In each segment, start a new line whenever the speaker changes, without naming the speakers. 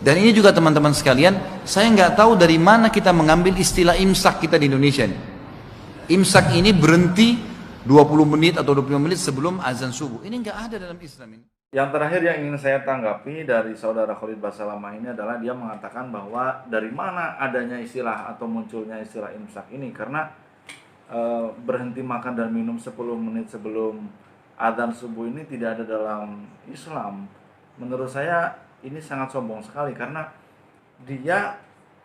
Dan ini juga teman-teman sekalian, saya nggak tahu dari mana kita mengambil istilah imsak kita di Indonesia nih. Imsak ini berhenti 20 menit atau 25 menit sebelum azan subuh. Ini nggak ada dalam Islam ini. Yang terakhir yang ingin saya tanggapi dari saudara Khalid Basalamah ini adalah dia mengatakan bahwa dari mana adanya istilah atau munculnya istilah imsak ini, karena berhenti makan dan minum 10 menit sebelum azan subuh ini tidak ada dalam Islam. Menurut saya ini sangat sombong sekali karena dia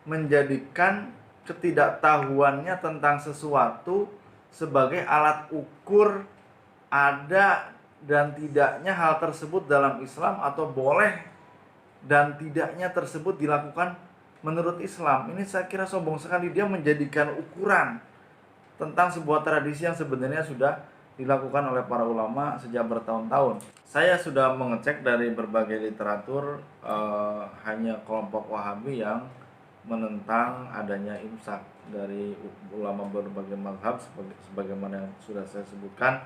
menjadikan ketidaktahuannya tentang sesuatu sebagai alat ukur ada dan tidaknya hal tersebut dalam Islam, atau boleh dan tidaknya tersebut dilakukan menurut Islam. Ini saya kira sombong sekali, dia menjadikan ukuran tentang sebuah tradisi yang sebenarnya sudah dilakukan oleh para ulama sejak bertahun-tahun. Saya sudah mengecek dari berbagai literatur, hanya kelompok Wahabi yang menentang adanya imsak. Dari ulama berbagai mazhab sebagaimana yang sudah saya sebutkan,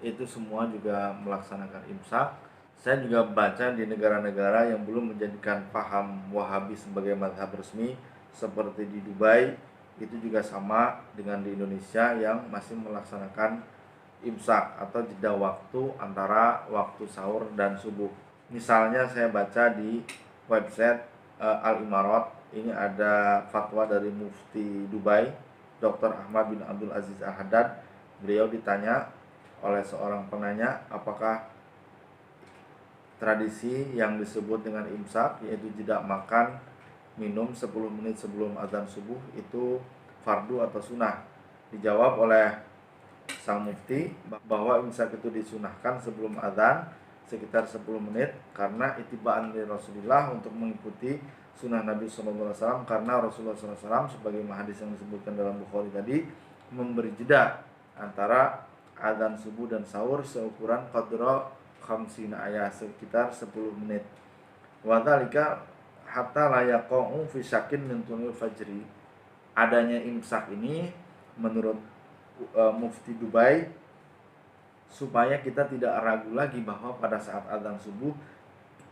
itu semua juga melaksanakan imsak. Saya juga baca di negara-negara yang belum menjadikan paham Wahabi sebagai mazhab resmi, seperti di Dubai, itu juga sama dengan di Indonesia yang masih melaksanakan imsak atau jeda waktu antara waktu sahur dan subuh. Misalnya saya baca di website Al-Imarat, ini ada fatwa dari Mufti Dubai, Dr. Ahmad bin Abdul Aziz Al-Haddad. Beliau ditanya oleh seorang penanya, apakah tradisi yang disebut dengan imsak, yaitu jeda makan minum 10 menit sebelum azan subuh, itu fardu atau sunnah? Dijawab oleh sang mufti bahwa imsak itu disunahkan sebelum azan sekitar 10 menit karena itibaan dari Rasulullah, untuk mengikuti sunnah Nabi SAW, karena Rasulullah SAW sebagai hadis yang disebutkan dalam Bukhari tadi memberi jeda antara azan subuh dan sahur seukuran qadra khamsina ayat, sekitar 10 menit. Wa dzalika hatta la yaqa'u fi syakin min tulul fajri. Adanya imsak ini menurut Mufti Dubai supaya kita tidak ragu lagi bahwa pada saat azan subuh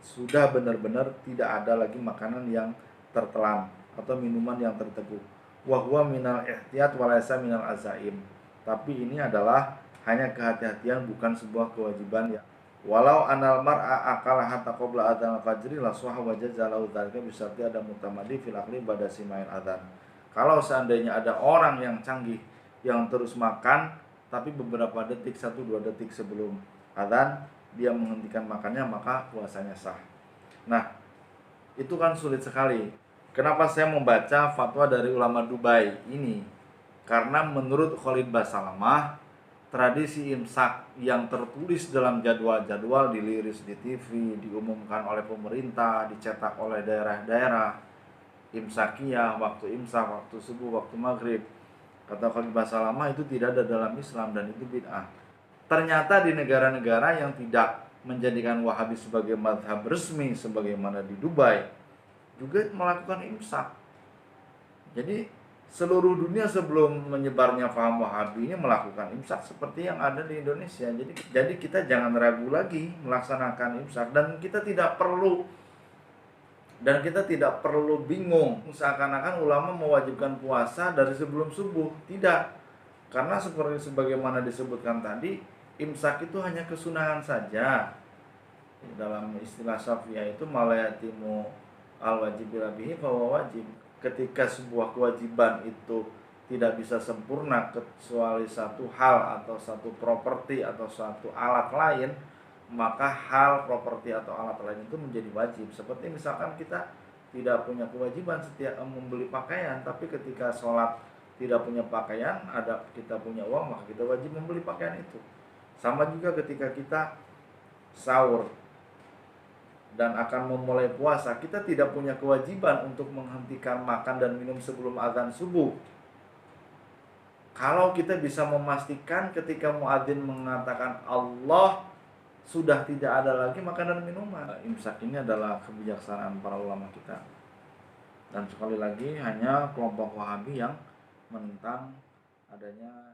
sudah benar-benar tidak ada lagi makanan yang tertelan atau minuman yang terteguk. Wa huwa minal ihtiyat wa laysa minal azaim. Tapi ini adalah hanya kehati-hatian, bukan sebuah kewajiban ya. Walau anal mar'a akala hatta qabla adzan al-fajri la sahha wa jazalahu dzalika bi syarti ada mutamadi fil akhli pada simail adzan. Kalau seandainya ada orang yang canggih yang terus makan tapi beberapa detik, 1-2 detik sebelum adzan dia menghentikan makannya, maka puasanya sah. Nah, itu kan sulit sekali. Kenapa saya membaca fatwa dari ulama Dubai ini? Karena menurut Khalid Basalamah, tradisi imsak yang tertulis dalam jadwal-jadwal, diliris di TV, diumumkan oleh pemerintah, dicetak oleh daerah-daerah, imsakiyah, waktu imsak, waktu subuh, waktu maghrib, kata Khalid Basalamah, itu tidak ada dalam Islam dan itu bid'ah. Ternyata di negara-negara yang tidak menjadikan Wahabi sebagai mazhab resmi sebagaimana di Dubai juga melakukan imsak. Jadi seluruh dunia sebelum menyebarnya paham Wahabi ini melakukan imsak seperti yang ada di Indonesia. Jadi kita jangan ragu lagi melaksanakan imsak, dan kita tidak perlu bingung seakan-akan ulama mewajibkan puasa dari sebelum subuh. Tidak. Karena seperti sebagaimana disebutkan tadi, imsak itu hanya kesunahan saja. Dalam istilah Syafi'iyah itu malayatimu al-wajib bihi fahuwa wajib. Ketika sebuah kewajiban itu tidak bisa sempurna kecuali satu hal atau satu properti atau satu alat lain, maka hal, properti atau alat lain itu menjadi wajib. Seperti misalkan kita tidak punya kewajiban setiap membeli pakaian, tapi ketika sholat tidak punya pakaian, kita punya uang, maka kita wajib membeli pakaian itu. Sama juga ketika kita sahur dan akan memulai puasa, kita tidak punya kewajiban untuk menghentikan makan dan minum sebelum azan subuh. Kalau kita bisa memastikan ketika muadzin mengatakan Allah sudah tidak ada lagi makanan dan minuman. Imsak ini adalah kebijaksanaan para ulama kita. Dan sekali lagi hanya kelompok Wahabi yang menentang adanya